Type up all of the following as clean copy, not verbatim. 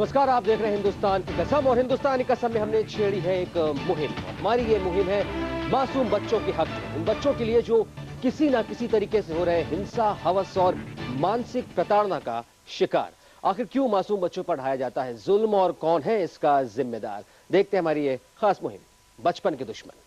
नमस्कार, आप देख रहे हैं हिंदुस्तान की कसम और हिंदुस्तान की कसम में हमने छेड़ी है एक मुहिम। हमारी ये मुहिम है मासूम बच्चों के हक में, उन बच्चों के लिए जो किसी ना किसी तरीके से हो रहे हैं हिंसा, हवस और मानसिक प्रताड़ना का शिकार। आखिर क्यों मासूम बच्चों पर ढाया जाता है जुल्म और कौन है इसका जिम्मेदार? देखते हैं हमारी ये खास मुहिम, बचपन के दुश्मन।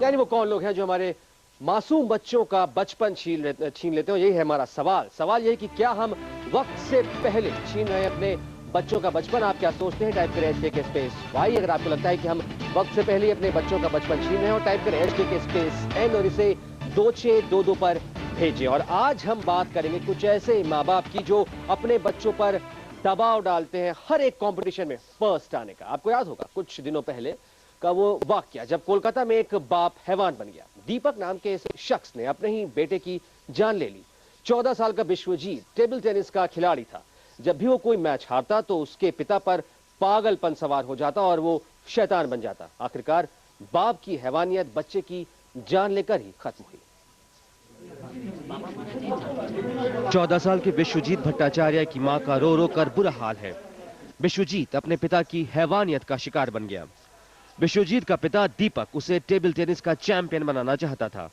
यानी वो कौन लोग हैं जो हमारे मासूम बच्चों का बचपन छीन लेते हो? यही है हमारा सवाल यही कि क्या हम वक्त से पहले छीन रहे हैं अपने बच्चों का बचपन? आप क्या सोचते हैं? टाइप करें HK स्पेस Y अगर आपको लगता है कि हम वक्त से पहले अपने बच्चों का बचपन छीन रहे हैं, और टाइप करें HK स्पेस N और इसे 2622 पर भेजें। और आज हम बात करेंगे कुछ ऐसे माँ बाप की जो अपने बच्चों पर दबाव डालते हैं हर एक कॉम्पिटिशन में फर्स्ट आने का। आपको याद होगा कुछ दिनों पहले का वो वाकया जब कोलकाता में एक बाप हैवान बन गया। दीपक नाम के इस शख्स ने अपने ही बेटे की जान ले ली। 14 साल का विश्वजीत टेबल टेनिस का खिलाड़ी था। जब भी वो कोई मैच हारता तो उसके पिता पर पागलपन सवार हो जाता और वो शैतान बन जाता। आखिरकार बाप की हैवानियत बच्चे की जान लेकर ही खत्म हुई। 14 साल के विश्वजीत भट्टाचार्य की मां का रो रो कर बुरा हाल है। विश्वजीत अपने पिता की हैवानियत का शिकार बन गया। विश्वजीत का पिता दीपक उसे टेबल टेनिस का चैंपियन बनाना चाहता था।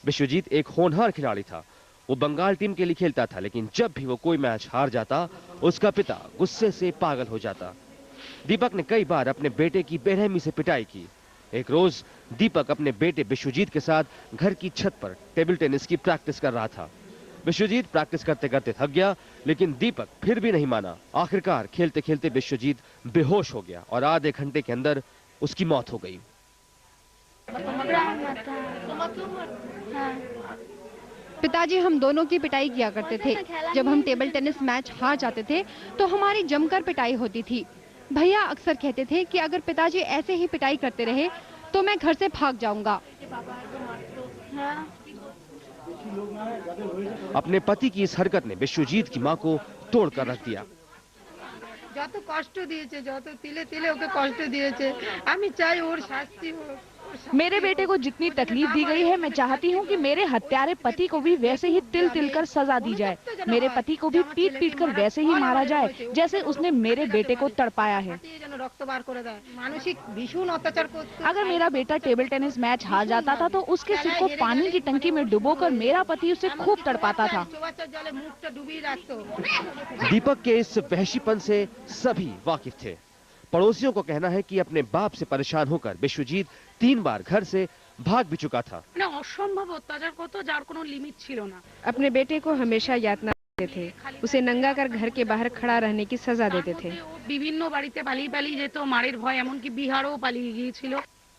विश्वजीत एक होनहार खिलाड़ी था। वो बंगाल टीम के लिए खेलता था, लेकिन जब भी वो कोई मैच हार जाता उसका पिता गुस्से से पागल हो जाता। दीपक ने कई बार अपने बेटे की बेरहमी से पिटाई की। एक रोज दीपक अपने बेटे विश्वजीत के साथ घर की छत पर टेबल टेनिस की प्रैक्टिस कर रहा था। विश्वजीत प्रैक्टिस करते करते थक गया, लेकिन दीपक फिर भी नहीं माना। आखिरकार खेलते खेलते विश्वजीत बेहोश हो गया और आधे घंटे के अंदर उसकी मौत हो गई। पिताजी हम दोनों की पिटाई किया करते थे। जब हम टेबल टेनिस मैच हार जाते थे तो हमारी जमकर पिटाई होती थी। भैया अक्सर कहते थे कि अगर पिताजी ऐसे ही पिटाई करते रहे तो मैं घर से भाग जाऊंगा। अपने पति की इस हरकत ने विश्वजीत की मां को तोड़कर रख दिया। যত কষ্ট দিয়েছে, যত তিলে তিলে ওকে কষ্ট দিয়েছে, আমি চাই ওর শাস্তি হোক। मेरे बेटे को जितनी तकलीफ दी गई है, मैं चाहती हूँ कि मेरे हत्यारे पति को भी वैसे ही तिल तिल कर सजा दी जाए। मेरे पति को भी पीट पीट कर वैसे ही मारा जाए जैसे उसने मेरे बेटे को तड़पाया है। अगर मेरा बेटा टेबल टेनिस मैच हार जाता था तो उसके सिर को पानी की टंकी में डुबोकर मेरा पति उसे खूब तड़पाता था। दीपक के इस वहशीपन से सभी वाकिफ थे। पड़ोसियों को कहना है कि अपने बाप से परेशान होकर विश्वजीत 3 बार घर से भाग भी चुका था। असंभव अत्याचार करतो जार कोनो लिमिट छिलो ना। अपने बेटे को हमेशा यातना देते थे। उसे नंगा कर घर के बाहर खड़ा रहने की सजा देते थे। विभिन्न बाड़ीते पालिए पालिए जेतो, मारेर भय एमनकि बिहारও पालिए गिয়েছিল।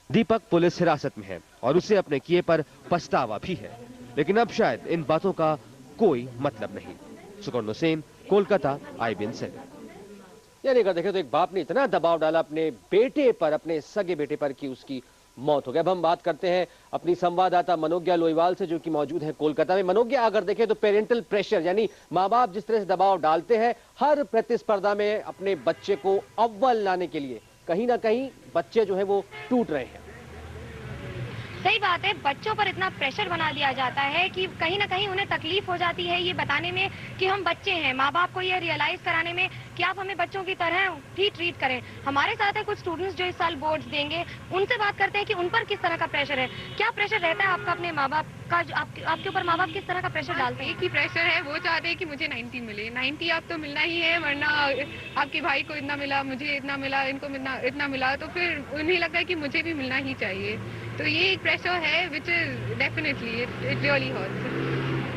दीपक पुलिस हिरासत में है और उसे अपने किए पर पछतावा भी है, लेकिन अब शायद इन बातों का कोई मतलब नहीं। सुकर्ण सेन, कोलकाता, IBN से। यानी अगर देखें तो एक बाप ने इतना दबाव डाला अपने बेटे पर, अपने सगे बेटे पर, कि उसकी मौत हो गई। अब हम बात करते हैं अपनी संवाददाता मनोज्ञा लोईवाल से, जो कि मौजूद है कोलकाता में। मनोज्ञा, अगर देखें तो पेरेंटल प्रेशर, यानी माँ बाप जिस तरह से दबाव डालते हैं हर प्रतिस्पर्धा में अपने बच्चे को अव्वल लाने के लिए, कहीं ना कहीं बच्चे जो है वो टूट रहे हैं। सही बात है, बच्चों पर इतना प्रेशर बना दिया जाता है कि कहीं ना कहीं उन्हें तकलीफ हो जाती है ये बताने में कि हम बच्चे हैं। माँ बाप को ये रियलाइज कराने में कि आप हमें बच्चों की तरह ही ट्रीट करें। हमारे साथ है कुछ स्टूडेंट्स जो इस साल बोर्ड्स देंगे, उनसे बात करते हैं कि उन पर किस तरह का प्रेशर है। क्या प्रेशर रहता है आपका अपने माँ बाप का? आपके ऊपर माँ बाप किस तरह का प्रेशर डालते हैं? एक ही प्रेशर है, वो चाहते हैं कि मुझे 90 मिले। 90 आप तो मिलना ही है, वरना आपके भाई को इतना मिला, मुझे इतना मिला, इनको इतना मिला, तो फिर उन्हें लगता है कि मुझे भी मिलना ही चाहिए। तो ये एक प्रेशर है which is definitely it really hurts.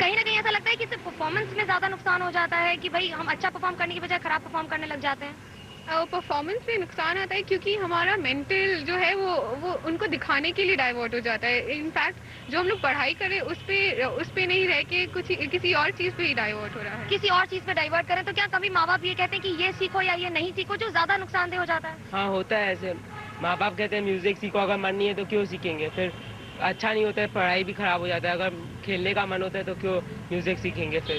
कहीं ना कहीं ऐसा लगता है कि सिर्फ परफॉर्मेंस में ज्यादा नुकसान हो जाता है कि भाई हम अच्छा परफॉर्म करने की बजाय खराब परफॉर्म करने लग जाते हैं। परफॉर्मेंस में नुकसान आता है क्योंकि हमारा मेंटल जो है वो उनको दिखाने के लिए डाइवर्ट हो जाता है। इनफैक्ट जो हम लोग पढ़ाई करें उस पे नहीं रह के कुछ किसी और चीज पे ही डाइवर्ट हो रहा है। किसी और चीज पे डाइवर्ट करें तो क्या कभी माँ बाप ये कहते हैं कि ये सीखो या ये नहीं सीखो, जो ज्यादा नुकसानदेह हो जाता है? हाँ, होता है ऐसे। माँ बाप कहते हैं म्यूजिक सीखो, अगर मन नहीं है तो क्यों सीखेंगे? फिर अच्छा नहीं होता है, पढ़ाई भी खराब हो जाता है। अगर खेलने का मन होता है तो क्यों म्यूजिक सीखेंगे? फिर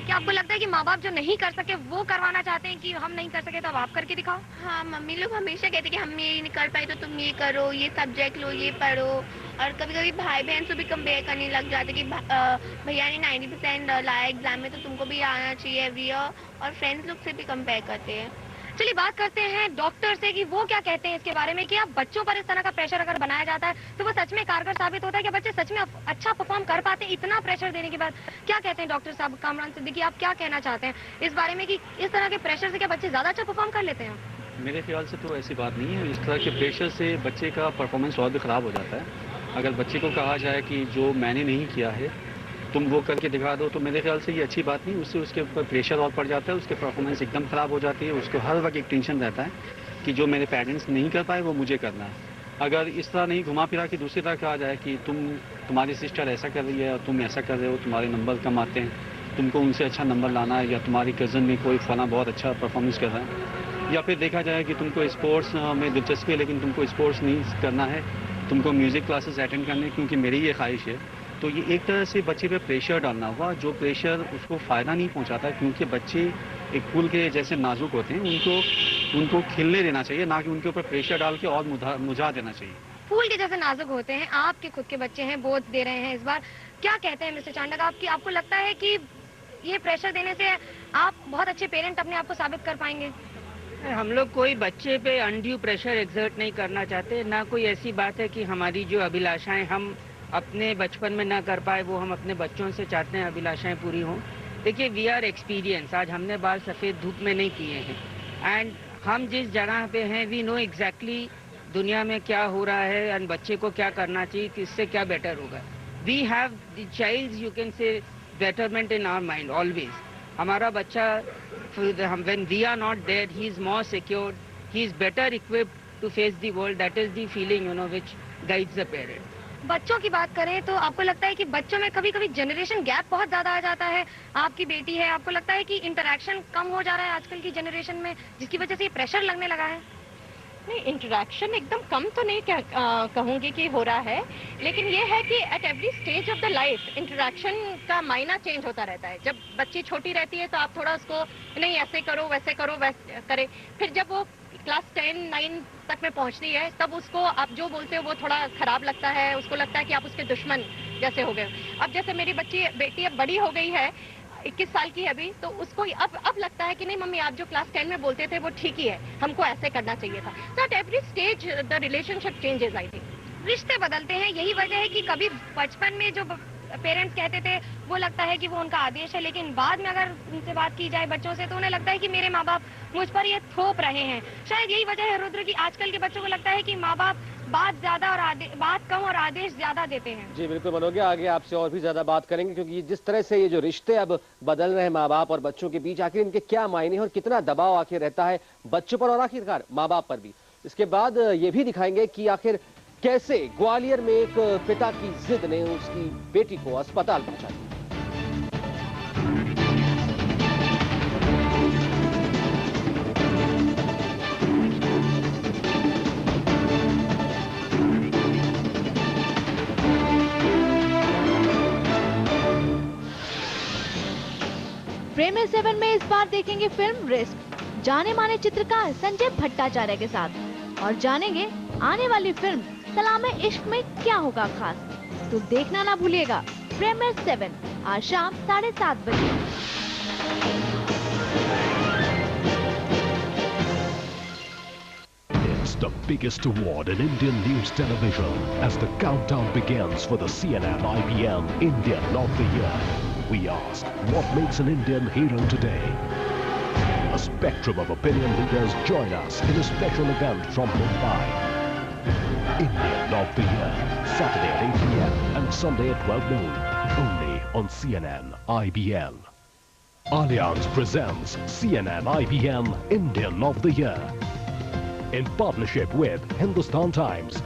क्या आपको लगता है कि माँ बाप जो नहीं कर सके वो करवाना चाहते हैं कि हम नहीं कर सके तो अब आप करके दिखाओ? हाँ, मम्मी लोग हमेशा कहते कि हम ये नहीं कर पाए तो तुम ये करो, ये सब्जेक्ट लो, ये पढ़ो। और कभी कभी भाई बहन से भी कंपेयर करने लग जाते कि भैया ने 90% लाया एग्जाम में तो तुमको भी आना चाहिए एवरी ईयर, और फ्रेंड्स लोग से भी कंपेयर करते हैं। चलिए बात करते हैं डॉक्टर से कि वो क्या कहते हैं इसके बारे में कि अब बच्चों पर इस तरह का प्रेशर अगर बनाया जाता है तो वो सच में कारगर साबित होता है कि बच्चे सच में अच्छा परफॉर्म कर पाते हैं इतना प्रेशर देने के बाद? क्या कहते हैं डॉक्टर साहब? कामरान सिद्दीकी, आप क्या कहना चाहते हैं इस बारे में कि इस तरह के प्रेशर से क्या बच्चे ज्यादा अच्छा परफॉर्म कर लेते हैं? मेरे ख्याल से तो ऐसी बात नहीं है। इस तरह के प्रेशर से बच्चे का परफॉर्मेंस और भी ख़राब हो जाता है। अगर बच्चे को कहा जाए कि जो मैंने नहीं किया है तुम वो करके दिखा दो, तो मेरे ख्याल से ये अच्छी बात नहीं। उससे उसके ऊपर प्रेशर और पड़ जाता है, उसके परफॉर्मेंस एकदम ख़राब हो जाती है। उसको हर वक्त एक टेंशन रहता है कि जो मेरे पेरेंट्स नहीं कर पाए वो मुझे करना है। अगर इस तरह नहीं घुमा फिरा कि दूसरी तरह कहा जाए कि तुम्हारी सिस्टर ऐसा कर रही है और तुम ऐसा कर रहे हो, तुम्हारे नंबर कम आते हैं, तुमको उनसे अच्छा नंबर लाना है, या तुम्हारी कज़न में कोई फला बहुत अच्छा परफॉर्मेंस कर रहा है, या फिर देखा जाए कि तुमको स्पोर्ट्स में दिलचस्पी है लेकिन तुमको स्पोर्ट्स नहीं करना है, तुमको म्यूज़िक क्लासेस अटेंड करने क्योंकि मेरी ये ख्वाहिश है, तो ये एक तरह से बच्चे पे प्रेशर डालना हुआ, जो प्रेशर उसको फ़ायदा नहीं पहुंचाता, क्योंकि बच्चे एक फूल के जैसे नाजुक होते हैं, उनको खिलने देना चाहिए, ना कि उनके ऊपर प्रेशर डाल के और मुझा देना चाहिए। फूल के जैसे नाजुक होते हैं, आपके खुद के बच्चे हैं, बोध दे रहे हैं इस बार, क्या कहते हैं मिस्टर चांडक? आपको लगता है कि ये प्रेशर देने से आप बहुत अच्छे पेरेंट अपने आप को साबित कर पाएंगे? हम लोग कोई बच्चे पे अनड्यू प्रेशर एक्सर्ट नहीं करना चाहते। ना कोई ऐसी बात है कि हमारी जो अभिलाषाएं हम अपने बचपन में ना कर पाए वो हम अपने बच्चों से चाहते हैं अभिलाषाएं पूरी हों। देखिए, वी आर एक्सपीरियंस। आज हमने बाल सफ़ेद धूप में नहीं किए हैं, एंड हम जिस जगह पे हैं वी नो एग्जैक्टली दुनिया में क्या हो रहा है एंड बच्चे को क्या करना चाहिए, किससे क्या बेटर होगा। We have the child, you can say, betterment in our mind always. हमारा बच्चा, when we are not there, he is more secure, he is better equipped to face the world. That is the feeling, which guides the parent. बच्चों की बात करें तो आपको लगता है कि बच्चों में कभी कभी जनरेशन गैप बहुत ज्यादा आ जाता है? आपकी बेटी है, आपको लगता है कि इंटरेक्शन कम हो जा रहा है आजकल की जनरेशन में, जिसकी वजह से ये प्रेशर लगने लगा है? नहीं, इंटरेक्शन एकदम कम तो नहीं कहूँगी कि हो रहा है, लेकिन ये है कि at every stage of the life interaction का मायना चेंज होता रहता है। जब बच्ची छोटी रहती है तो आप थोड़ा उसको नहीं ऐसे करो वैसे करो वैसे करे, फिर जब वो क्लास 10-9 तक में पहुंचती है तब उसको आप जो बोलते हो वो थोड़ा खराब लगता है, उसको लगता है कि आप उसके दुश्मन जैसे हो गए। अब जैसे मेरी बेटी अब बड़ी हो गई है, 21 साल की है अभी, तो उसको अब लगता है कि नहीं मम्मी आप जो क्लास 10 में बोलते थे वो ठीक ही है, हमको ऐसे करना चाहिए था। तो at every stage the relationship changes, I think. रिश्ते बदलते हैं, यही वजह है कि कभी बचपन में जो पेरेंट्स कहते थे वो लगता है कि वो उनका आदेश है, लेकिन बाद में अगर उनसे बात की जाए बच्चों से तो उन्हें लगता है कि मेरे माँ बाप मुझ पर ये थोप रहे हैं। शायद यही वजह है रुद्र की आजकल के बच्चों को लगता है कि माँ बाप बात ज्यादा और बात कम और आदेश ज्यादा देते हैं। जी बिल्कुल मनोगे, आगे आपसे और भी ज्यादा बात करेंगे, क्योंकि जिस तरह से ये जो रिश्ते अब बदल रहे हैं माँ बाप और बच्चों के बीच, आखिर इनके क्या मायने हैं और कितना दबाव आखिर रहता है बच्चों पर और आखिरकार माँ बाप पर भी। इसके बाद ये भी दिखाएंगे कि आखिर कैसे ग्वालियर में एक पिता की जिद ने उसकी बेटी को अस्पताल पहुंचा दिया। प्रेमी 7 में इस बार देखेंगे फिल्म रिस्क, जाने माने चित्रकार संजय भट्टाचार्य के साथ, और जानेंगे आने वाली फिल्म सलामे इश्क में क्या होगा खास। तो देखना ना भूलिएगा प्रेमी 7 आज शाम 7:30 बजे। It's the biggest award in Indian news television as the countdown begins for the CNN IBN Indian of the Year. We ask, what makes an Indian hero today? A spectrum of opinion leaders join us in a special event from Mumbai. Indian of the Year, Saturday at 8 p.m. and Sunday at 12 noon, only on CNN IBN. Allianz presents CNN IBN Indian of the Year in partnership with Hindustan Times,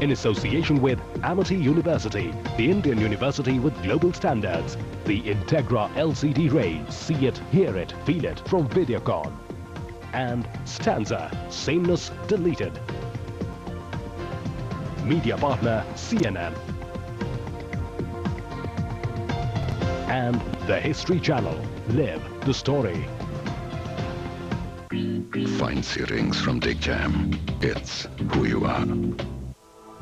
in association with Amity University, the Indian university with global standards, the Integra LCD range, see it, hear it, feel it from Videocon, and Stanza, sameness deleted. Media partner CNN. And the History Channel. Live the story. Fancy rings from Dick Jam. It's who you are.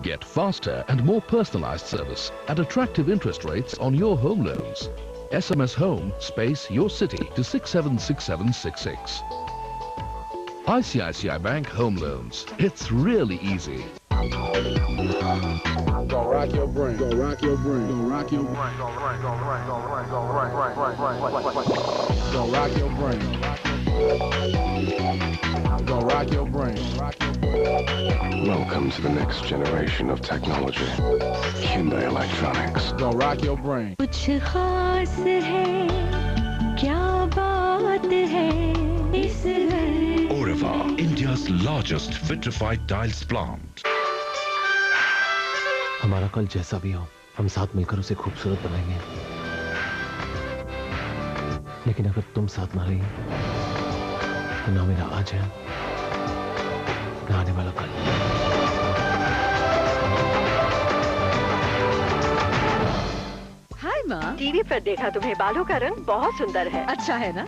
Get faster and more personalized service at attractive interest rates on your home loans. SMS home space your city to 676766. ICICI Bank Home Loans. It's really easy. Go rock your brain. Go rock your brain. Go rock your brain. Go rock your brain. Go rock your brain. Go rock your brain. Welcome to the next generation of technology. Hyundai Electronics. Go rock your brain. कुछ खास है, क्या बात है इस घर? Oriva, India's largest vitrified tiles plant. हमारा कल जैसा भी हो, हम साथ मिलकर उसे खूबसूरत बनाएंगे। लेकिन अगर तुम साथ ना रही, तो ना मेरा आज है, ना आने वाला कल। हाय माँ, टीवी पर देखा तुम्हें बालों का रंग बहुत सुंदर है। अच्छा है ना?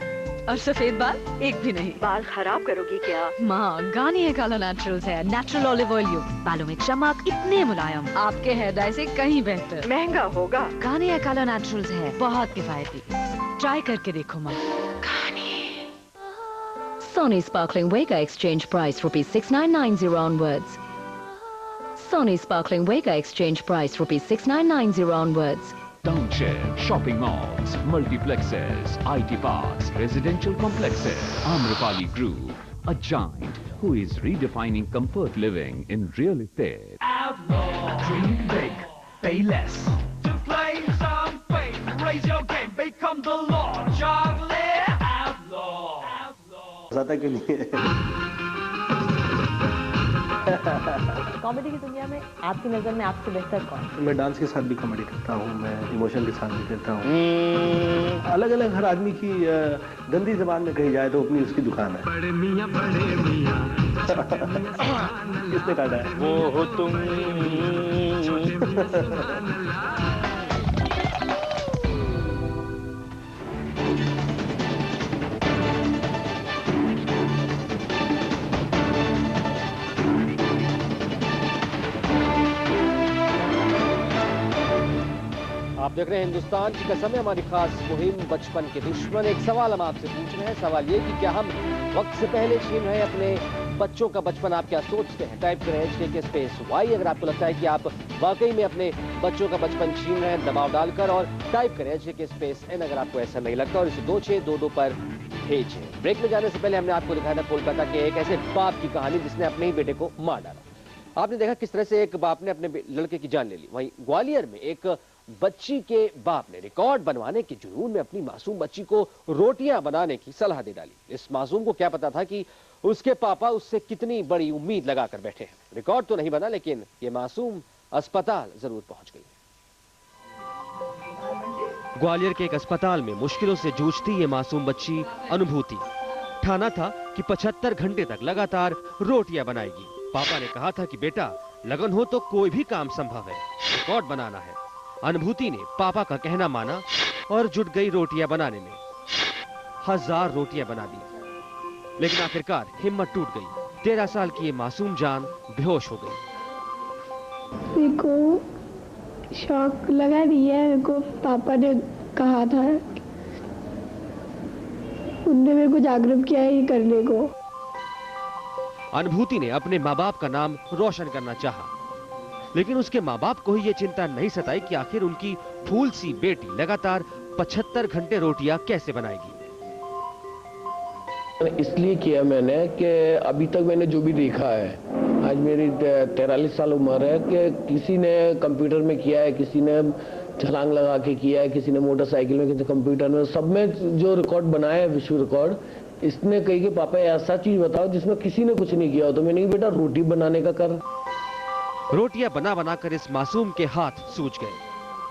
और सफेद बाल एक भी नहीं। बाल खराब करोगी क्या? माँ, गार्नियर कलर नेचुरल्स है, नेचुरल ऑलिव ऑयल युक्त, बालों में चमक, इतने मुलायम, आपके हेयर डाई से कहीं बेहतर। महंगा होगा। गार्नियर कलर नेचुरल्स है, बहुत किफायती। ट्राई करके देखो माँ। Sony Sparkling Vega exchange price ₹6990 onwards. Sony Sparkling Vega exchange price ₹6990 onwards. Township, shopping malls, multiplexes, IT parks, residential complexes. Amrapali Group, a giant who is redefining comfort living in real estate. Outlaw, dream big, pay less. To claim some faith, raise your game, become the Lord. Juggler, outlaw. ज़्यादा क्यों नहीं है? Comedy की दुनिया में आपकी नज़र में आपसे बेहतर कौन? मैं डांस के साथ भी कॉमेडी करता हूँ, मैं इमोशन के साथ भी करता हूँ। अलग अलग हर आदमी की गंदी ज़बान में कही जाए तो अपनी उसकी दुकान है। बड़े मियाँ किसने काटा है? वो हो तुम। आप देख रहे हैं हिंदुस्तान की कसम है, हमारी खास मुहिम बचपन के दुश्मन। एक सवाल हम आपसे पूछ रहे हैं, सवाल ये कि क्या हम वक्त से पहले छीन रहे हैं अपने बच्चों का बचपन? आप क्या सोचते हैं? टाइप करें HK स्पेस Y अगर आपको लगता है कि आप वाकई में अपने बच्चों का बचपन छीन रहे हैं दबाव डालकर, और टाइप करें HK स्पेस N अगर आपको ऐसा नहीं लगता, और इसे 2622 पर भेजें। ब्रेक में जाने से पहले हमने आपको दिखाया था कोलकाता के एक ऐसे बाप की कहानी जिसने अपने ही बेटे को मार डाला। आपने देखा किस तरह से एक बाप ने अपने लड़के की जान ले ली। वहीं ग्वालियर में एक बच्ची के बाप ने रिकॉर्ड बनवाने के जुनून में अपनी मासूम बच्ची को रोटियां बनाने की सलाह दे डाली। इस मासूम को क्या पता था कि उसके पापा उससे कितनी बड़ी उम्मीद लगाकर बैठे हैं। रिकॉर्ड तो नहीं बना, लेकिन ये मासूम अस्पताल जरूर पहुंच गई। ग्वालियर के एक अस्पताल में मुश्किलों से जूझती ये मासूम बच्ची अनुभूति। ठाना था कि 75 घंटे तक लगातार रोटियां बनाएगी। पापा ने कहा था कि बेटा, लगन हो तो कोई भी काम संभव है, रिकॉर्ड बनाना है। अनुभूति ने पापा का कहना माना और जुट गई रोटियां बनाने में। 1000 रोटियां बना दी, लेकिन आखिरकार हिम्मत टूट गई। 13 साल की ये मासूम जान बेहोश हो गई। मेरे को शौक लगा दिया है। मेरे को पापा ने कहा था, उनने मेरे को जागरूक किया है ये करने को। अनुभूति ने अपने माँ बाप का नाम रोशन करना चाहा, लेकिन उसके माँ बाप को ही ये चिंता नहीं सताई कि आखिर उनकी फूल सी बेटी लगातार 75 घंटे रोटियां कैसे बनाएगी। इसलिए किया मैंने कि अभी तक मैंने जो भी देखा है, आज मेरी 43 साल उम्र है, कि किसी ने कंप्यूटर में किया है, किसी ने छलांग लगा के किया है, किसी ने मोटरसाइकिल में, किसी कंप्यूटर में, सब में जो रिकॉर्ड बनाया है विश्व रिकॉर्ड, इसने कही कि पापा ऐसा चीज बताओ जिसमें किसी ने कुछ नहीं किया हो। तो मैंने कहा बेटा रोटी बनाने का कर। रोटियां बना बनाकर इस मासूम के हाथ सूज गए।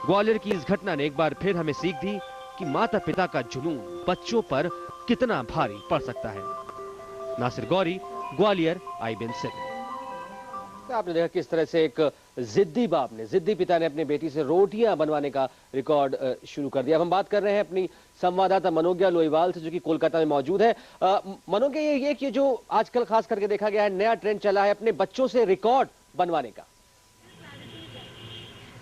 ग्वालियर की इस घटना ने एक बार फिर हमें सीख दी कि माता पिता का जुनून बच्चों पर कितना भारी पड़ सकता है। नासिर गौरी, ग्वालियर, IBN 7। आपने देखा किस तरह से एक जिद्दी बाप ने, जिद्दी पिता ने अपनी बेटी से रोटियां बनवाने का रिकॉर्ड शुरू कर दिया। अब हम बात कर रहे हैं अपनी संवाददाता मनोज्ञा लोईवाल से, जो कि कोलकाता में मौजूद है। मनोज्ञा, ये कि जो आजकल खास करके देखा गया है, नया ट्रेंड चला है अपने बच्चों से रिकॉर्ड बनवाने का।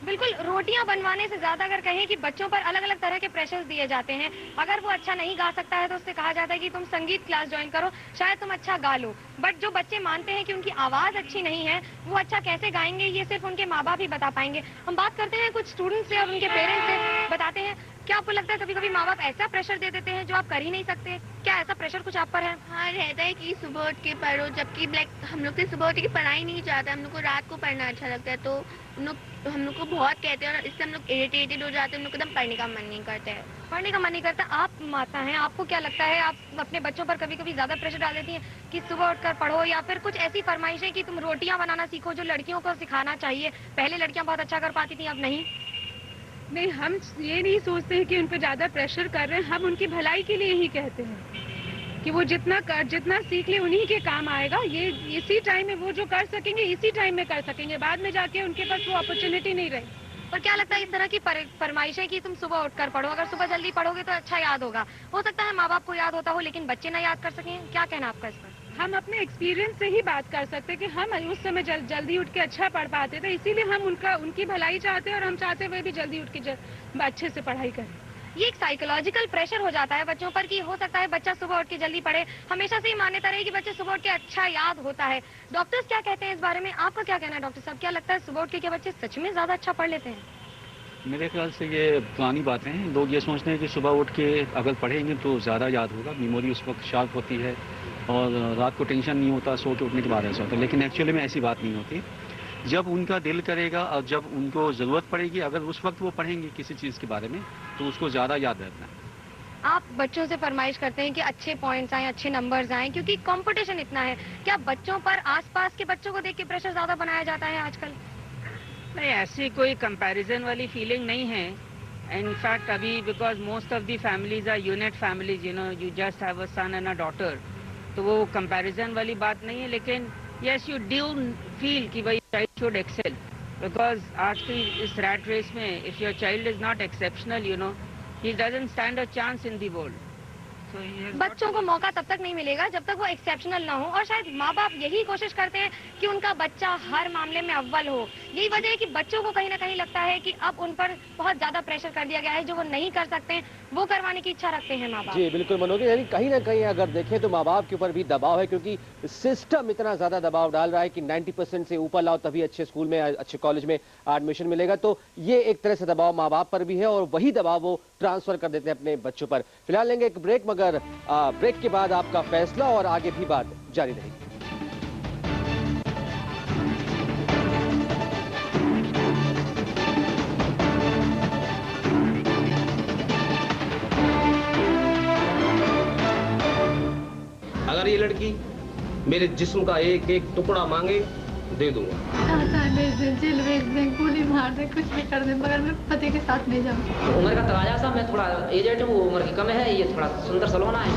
बिल्कुल, रोटियां बनवाने से ज्यादा अगर कहें कि बच्चों पर अलग अलग तरह के प्रेशर्स दिए जाते हैं। अगर वो अच्छा नहीं गा सकता है तो उससे कहा जाता है कि तुम संगीत क्लास ज्वाइन करो, शायद तुम अच्छा गा लो। बट जो बच्चे मानते हैं कि उनकी आवाज अच्छी नहीं है, वो अच्छा कैसे गाएंगे ये सिर्फ उनके माँ बाप ही बता पाएंगे। हम बात करते हैं कुछ स्टूडेंट्स से और उनके पेरेंट्स से, बताते हैं क्या आपको लगता है कभी कभी माँ बाप ऐसा प्रेशर दे देते हैं जो आप कर ही नहीं सकते? क्या ऐसा प्रेशर कुछ आप पर है? हाँ, रहता है कि सुबह उठ के पढ़ो, जबकि हम लोग से सुबह उठ के पढ़ाई नहीं चाहता, हम लोग को रात को पढ़ना अच्छा लगता है। तो हम लोग को बहुत कहते हैं और इससे हम लोग इरिटेटेड हो जाते हैं, हम लोग एकदम पढ़ने का मन नहीं करता है। पढ़ने का मन नहीं करता। आप माता हैं, आपको क्या लगता है, आप अपने बच्चों पर कभी कभी ज्यादा प्रेशर डाल देती हैं कि सुबह उठकर पढ़ो, या फिर कुछ ऐसी फरमाइशें कि तुम रोटियां बनाना सीखो जो लड़कियों को सिखाना चाहिए? पहले लड़कियां बहुत अच्छा कर पाती थी, अब नहीं। नहीं, हम ये नहीं सोचते हैं कि उन पर ज्यादा प्रेशर कर रहे हैं, हम उनकी भलाई के लिए ही कहते हैं कि वो जितना सीख ले उन्हीं के काम आएगा। ये इसी टाइम में वो जो कर सकेंगे इसी टाइम में कर सकेंगे, बाद में जाके उनके पास वो अपॉर्चुनिटी नहीं रही। और क्या लगता है इस तरह की फरमाइशें कि तुम सुबह उठकर पढ़ो, अगर सुबह जल्दी पढ़ोगे तो अच्छा याद होगा, हो सकता है माँ बाप को याद होता हो लेकिन बच्चे ना याद कर सकें, क्या कहना आपका इस पर? हम अपने एक्सपीरियंस से ही बात कर सकते हैं कि हम उस समय जल्दी उठ के अच्छा पढ़ पाते थे, इसीलिए हम उनकी भलाई चाहते हैं और हम चाहते हुए भी जल्दी उठ के अच्छे से पढ़ाई करें। ये एक साइकोलॉजिकल प्रेशर हो जाता है बच्चों पर कि हो सकता है बच्चा सुबह उठ के जल्दी पढ़े। हमेशा से ही मान्यता रही कि बच्चे सुबह उठ के अच्छा याद होता है। डॉक्टर्स क्या कहते हैं इस बारे में? आपका क्या कहना है डॉक्टर साहब? क्या लगता है सुबह उठ के क्या बच्चे सच में ज्यादा अच्छा पढ़ लेते हैं? मेरे ख्याल से ये पुरानी बातें हैं। लोग ये सोचते हैं कि सुबह उठ के अगर पढ़ेंगे तो ज़्यादा याद होगा, मेमोरी उस वक्त शार्प होती है और रात को टेंशन नहीं होता, सो के उठने के बाद ऐसा होता है। लेकिन एक्चुअली में ऐसी बात नहीं होती। जब उनका दिल करेगा और जब उनको ज़रूरत पड़ेगी, अगर उस वक्त वो पढ़ेंगे किसी चीज़ के बारे में तो उसको ज़्यादा याद रहता है। आप बच्चों से फरमाइश करते हैं कि अच्छे पॉइंट्स आए, अच्छे नंबर्स आए, क्योंकि कंपटीशन इतना है। क्या बच्चों पर आसपास के बच्चों को देख के प्रेशर ज्यादा बनाया जाता है आजकल? नहीं, ऐसी कोई कंपैरिजन वाली फीलिंग नहीं है। इनफैक्ट अभी because most of the families are unit families, you just have a son and a daughter, तो वो कंपैरिजन वाली बात नहीं है। लेकिन यस, यू डू फील कि भाई चाइल्ड शुड एक्सेल, बिकॉज आज की इस रैट रेस में if your child is not exceptional, he doesn't stand a chance in the world. बच्चों को मौका तब तक नहीं मिलेगा जब तक वो एक्सेप्शनल ना हो, और शायद माँ बाप यही कोशिश करते हैं कि उनका बच्चा हर मामले में अव्वल हो। यही वजह है कि बच्चों को कहीं ना कहीं लगता है कि अब उन पर बहुत ज्यादा प्रेशर कर दिया गया है, जो वो नहीं कर सकते हैं वो करवाने की इच्छा रखते हैं माँ बाप। जी बिल्कुल मनोज्ञा, यानी कहीं ना कहीं अगर देखें तो माँ बाप के ऊपर भी दबाव है, क्योंकि सिस्टम इतना ज्यादा दबाव डाल रहा है कि 90% से ऊपर लाओ तभी अच्छे स्कूल में, अच्छे कॉलेज में एडमिशन मिलेगा। तो ये एक तरह से दबाव माँ बाप पर भी है और वही दबाव वो ट्रांसफर कर देते हैं अपने बच्चों पर। फिलहाल लेंगे एक ब्रेक, मगर ब्रेक के बाद आपका फैसला और आगे भी बात जारी रहेगी। अगर ये लड़की मेरे जिस्म का एक एक टुकड़ा मांगे दे दूंगा। जेल भेज दें, गोली मार दें, कुछ भी कर दें, मगर मैं पति के साथ नहीं जाऊँ। उम्र का तराजा सा, मैं थोड़ा एजेड हूँ, उम्र की कम है, ये थोड़ा सुंदर सलोना है।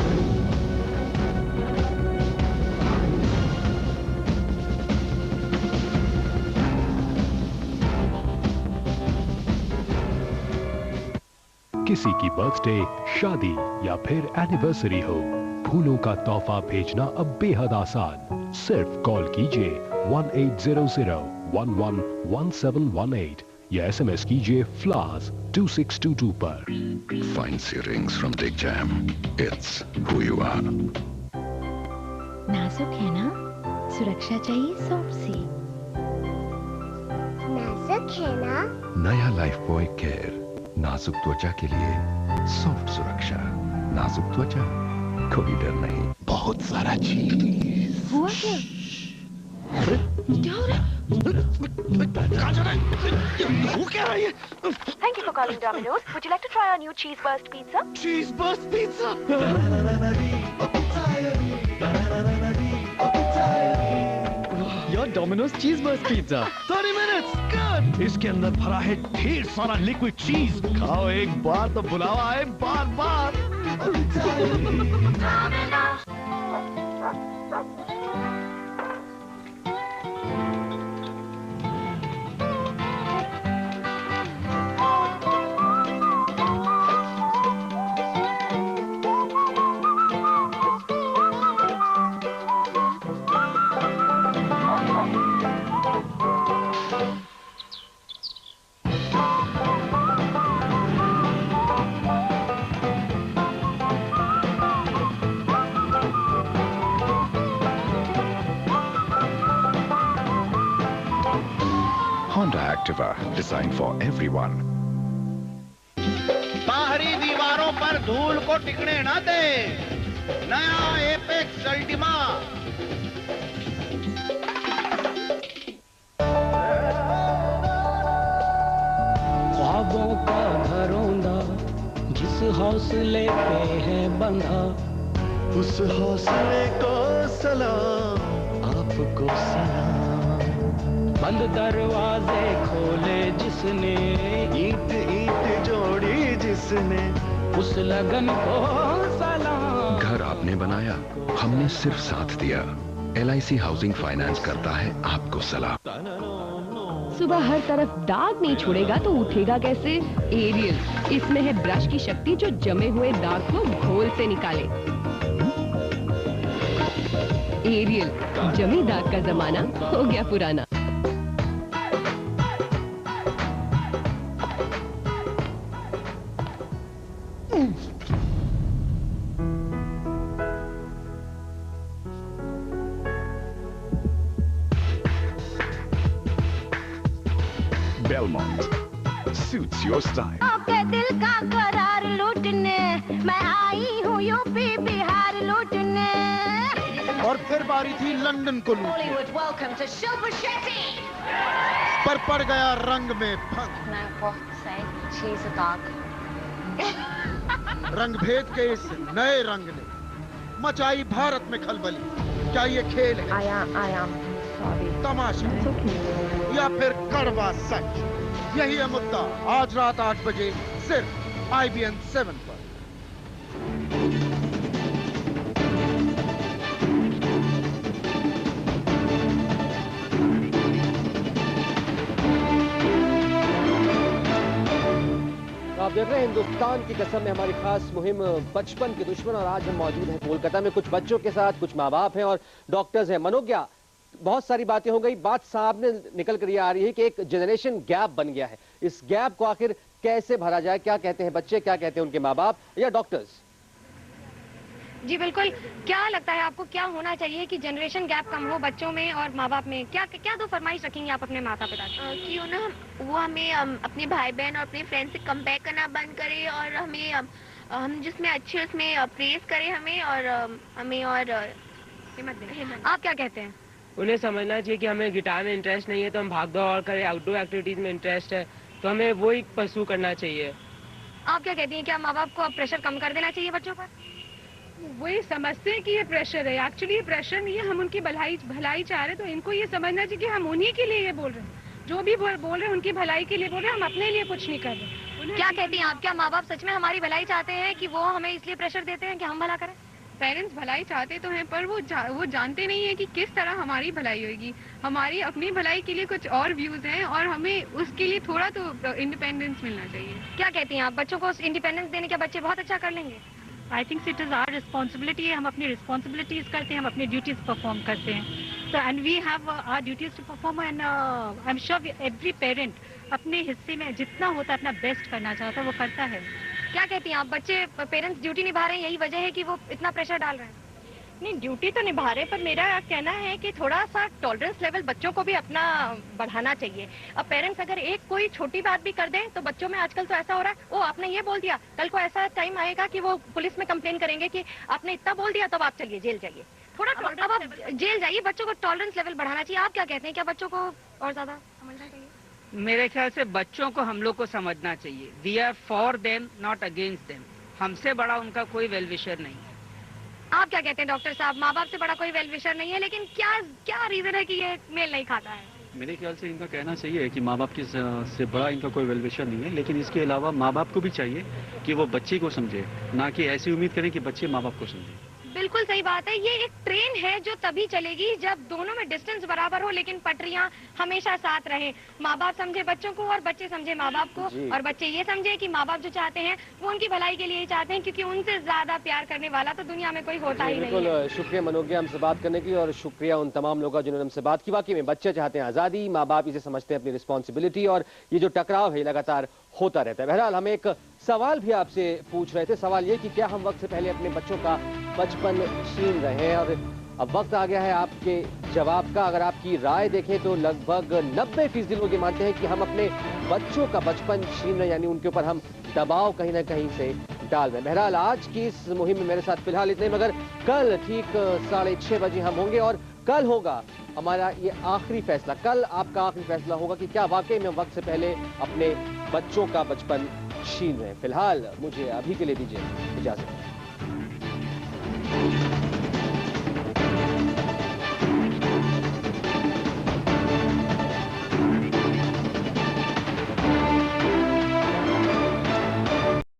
किसी की बर्थडे, शादी या फिर एनिवर्सरी हो, फूलों का तोहफा भेजना अब बेहद आसान। सिर्फ कॉल कीजिए 1800-111718 या SMS कीजिए फ्लावर्स 2622 पर। Fancy rings from Dick Jam. It's who you are. नाजुक है ना, सुरक्षा चाहिए सॉफ्ट सी। नाजुक है ना, नया लाइफ बॉय केयर, नाजुक त्वचा के लिए सॉफ्ट सुरक्षा। नाजुक त्वचा, कोई डर नहीं। बहुत सारा चीज। हुआ क्या? क्या हो रहा है? कहाँ जा रहा है? वो क्या है ये? Thank you for calling Domino's. Would you like to try our new cheese burst pizza? Cheese burst pizza. Your Domino's cheese burst pizza. 30 minutes. Good. इसके अंदर भरा है ढेर सारा लिक्विड चीज। खाओ एक बार तो बुलावा आए बार बार। Activa, designed for everyone. बाहरी दीवारों पर धूल को टिकने न दे। नया एपेक्स अल्टीमा। ख्वाबों का घरौंदा जिस हौसले पे है बंधा, उस हौसले को सलाम, आपको सलाम। बंद दरवाजे खोले जिसने, ईंट ईंट जोड़ी जिसने, उस लगन को सलाम। घर आपने बनाया, हमने सिर्फ साथ दिया। LIC हाउसिंग फाइनेंस करता है आपको सलाम। सुबह हर तरफ दाग नहीं छोड़ेगा तो उठेगा कैसे? एरियल, इसमें है ब्रश की शक्ति जो जमे हुए दाग को घोल से निकाले। एरियल, जमी दाग का जमाना हो गया पुराना। Belmont suits your style. आपके दिल का करार लूटने मैं आई हूँ यूपी बिहार लूटने। और फिर बारी थी लंदन को लूटने, Welcome to Shilpa Shetty. पर पड़ गया रंग में भंग। Can I what say? She's a dog. रंग भेद के इस नए रंग ने मचाई भारत में खलबली। क्या ये खेल है? I am sorry. तमाशा या फिर कड़वा सच? यही है मुद्दा आज रात 8 बजे सिर्फ IBN 7 पर। आप देख रहे हैं हिंदुस्तान की कसम में हमारी खास मुहिम बचपन के दुश्मन, और आज हम मौजूद हैं कोलकाता में कुछ बच्चों के साथ। कुछ माँ बाप हैं और डॉक्टर्स हैं। मनोज्ञा, बहुत सारी बातें हो गई, बात सामने निकल कर ये आ रही है कि एक जनरेशन गैप बन गया है। इस गैप को आखिर कैसे भरा जाए? क्या कहते हैं बच्चे, क्या कहते हैं उनके माँ बाप या डॉक्टर्स? जी बिल्कुल, क्या लगता है आपको क्या होना चाहिए कि जनरेशन गैप कम हो बच्चों में और माँ बाप में? क्या क्या दो फरमाइश रखेंगे आप अपने माता पिता की? क्यों ना वो हमें अपने भाई बहन और अपने फ्रेंड से कंपेयर करना बंद करे और हमें हम जिसमें अच्छे उसमें प्रेज करें हमें और हमें और हिम्मत दें। आप क्या कहते हैं? उन्हें समझना चाहिए कि हमें गिटार में इंटरेस्ट नहीं है तो हम भाग दौड़ करें, आउटडोर एक्टिविटीज में इंटरेस्ट है तो हमें वो ही परस्यू करना चाहिए। आप क्या कहती हैं, क्या माँ बाप को अब प्रेशर कम कर देना चाहिए बच्चों पर? वही समझते हैं कि ये प्रेशर है। एक्चुअली ये प्रेशर नहीं है, हम उनकी भलाई चाह रहे हैं, तो इनको ये समझना चाहिए कि हम उन्हीं के लिए ये बोल रहे हैं। जो भी बोल रहे हैं उनकी भलाई के लिए बोल रहे हैं, हम अपने लिए कुछ नहीं कर रहे। क्या कहती हैं आप, क्या माँ बाप सच में हमारी भलाई चाहते हैं कि वो हमें इसलिए प्रेशर देते हैं कि हम भला करें? पेरेंट्स भलाई चाहते तो हैं, पर वो जानते नहीं है कि किस तरह हमारी भलाई होगी। हमारी अपनी भलाई के लिए कुछ और व्यूज हैं और हमें उसके लिए थोड़ा तो इंडिपेंडेंस मिलना चाहिए। क्या कहती हैं आप, बच्चों को इंडिपेंडेंस देने के बच्चे बहुत अच्छा कर लेंगे? I think it is our responsibility है। हम अपनी रिस्पॉन्सिबिलिटीज करते हैं, हम अपनी ड्यूटीज परफॉर्म करते हैं। तो and we have our duties to perform and I am sure every parent अपने हिस्से में जितना होता है अपना बेस्ट करना चाहता है वो करता है। क्या कहती हैं आप, बच्चे पेरेंट्स ड्यूटी निभा रहे हैं, यही वजह है कि वो इतना प्रेशर डाल रहे हैं? नहीं, ड्यूटी तो निभा रहे, पर मेरा कहना है कि थोड़ा सा टॉलरेंस लेवल बच्चों को भी अपना बढ़ाना चाहिए। अब पेरेंट्स अगर एक कोई छोटी बात भी कर दें तो बच्चों में आजकल तो ऐसा हो रहा है, ओ आपने ये बोल दिया, कल को ऐसा टाइम आएगा कि वो पुलिस में कंप्लेन करेंगे कि आपने इतना बोल दिया तब आप चलिए जेल जाइए। थोड़ा अब आप जेल जाइए, बच्चों को टॉलरेंस लेवल बढ़ाना चाहिए। आप क्या कहते हैं, क्या बच्चों को और ज्यादा समझना चाहिए? मेरे ख्याल से बच्चों को हम लोग को समझना चाहिए। We are for them not against them. हमसे बड़ा उनका कोई वेल विशर नहीं है। आप क्या कहते हैं डॉक्टर साहब, माँ बाप से बड़ा कोई वेल विशर नहीं है, लेकिन क्या रीजन है कि ये मेल नहीं खाता है? मेरे ख्याल से इनका कहना सही है कि माँ बाप की से बड़ा इनका कोई वेल विशर नहीं है, लेकिन इसके अलावा माँ बाप को भी चाहिए कि वो बच्चे को समझे, ना कि ऐसी उम्मीद करें कि बच्चे माँ बाप को समझे। बिल्कुल सही बात है। ये एक ट्रेन है जो तभी चलेगी जब दोनों में डिस्टेंस बराबर हो, लेकिन पटरियां हमेशा साथ रहे। माँ बाप समझे बच्चों को और बच्चे समझे माँ बाप को, और बच्चे ये समझे कि माँ बाप जो चाहते हैं वो उनकी भलाई के लिए ही चाहते हैं, क्योंकि उनसे ज्यादा प्यार करने वाला तो दुनिया में कोई होता ही नहीं है। बिल्कुल शुक्रिया मनोज्ञा हमसे बात करने की, और शुक्रिया उन तमाम लोगों जिन्होंने हमसे बात की। वाकई में बच्चे चाहते हैं आजादी, माँ बाप इसे समझते हैं अपनी रिस्पॉन्सिबिलिटी, और ये जो टकराव है लगातार होता रहता है। बहरहाल हम एक सवाल भी आपसे पूछ रहे थे, सवाल ये कि क्या हम वक्त से पहले अपने बच्चों का बचपन छीन रहे हैं, और अब वक्त आ गया है आपके जवाब का। अगर आपकी राय देखें तो लगभग 90% लोग ये मानते हैं कि हम अपने बच्चों का बचपन छीन रहे, यानी उनके ऊपर हम दबाव कहीं ना कहीं से डाल रहे हैं। बहरहाल आज की इस मुहिम में मेरे साथ फिलहाल इतने, मगर कल ठीक 6:30 बजे हम होंगे और कल होगा हमारा ये आखिरी फैसला। कल आपका आखिरी फैसला होगा कि क्या वाकई में वक्त से पहले अपने बच्चों का बचपन छीन रहे हैं। फिलहाल मुझे अभी के लिए दीजिए इजाजत।